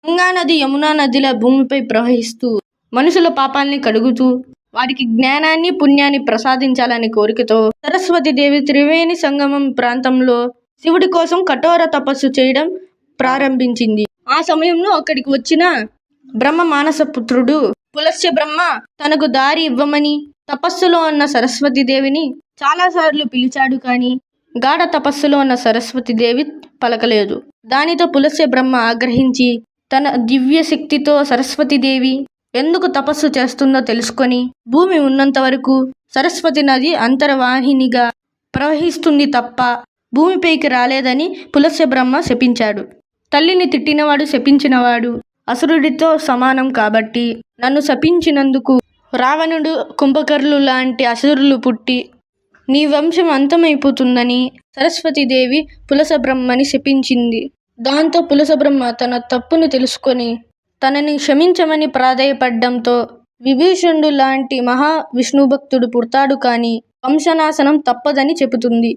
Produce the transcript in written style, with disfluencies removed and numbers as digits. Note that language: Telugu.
గంగా నది యమునా నదిల భూమిపై ప్రవహిస్తూ మనుషుల పాపాల్ని కడుగుతూ వారికి జ్ఞానాన్ని పుణ్యాన్ని ప్రసాదించాలనే కోరికతో సరస్వతీదేవి త్రివేణి సంగమం ప్రాంతంలో శివుడి కోసం కఠోర తపస్సు చేయడం ప్రారంభించింది. ఆ సమయంలో అక్కడికి వచ్చిన బ్రహ్మ మానస పుత్రుడు పులస్త్య బ్రహ్మ తనకు దారి ఇవ్వమని తపస్సులో ఉన్న సరస్వతీదేవిని చాలాసార్లు పిలిచాడు. కానీ గాఢ తపస్సులో ఉన్న సరస్వతీదేవి పలకలేదు. దానితో పులస్త్య బ్రహ్మ ఆగ్రహించి తన దివ్య శక్తితో సరస్వతీదేవి ఎందుకు తపస్సు చేస్తుందో తెలుసుకొని భూమి ఉన్నంత వరకు సరస్వతి నది అంతర్వాహినిగా ప్రవహిస్తుంది తప్ప భూమిపైకి రాలేదని పులస్త్య బ్రహ్మ శపించాడు. తల్లిని తిట్టినవాడు శపించినవాడు అసురుడితో సమానం కాబట్టి నన్ను శపించినందుకు రావణుడు కుంభకర్ణులు లాంటి అసురులు పుట్టి నీ వంశం అంతమైపోతుందని సరస్వతీదేవి పులసబ్రహ్మని శపించింది. దాంతో పులసబ్రహ్మ తన తప్పును తెలుసుకొని తనని క్షమించమని ప్రాధేయపడ్డంతో విభీషణుడు లాంటి మహా విష్ణుభక్తుడు పుడతాడు. కానీ వంశనాశనం తప్పదని చెబుతుంది.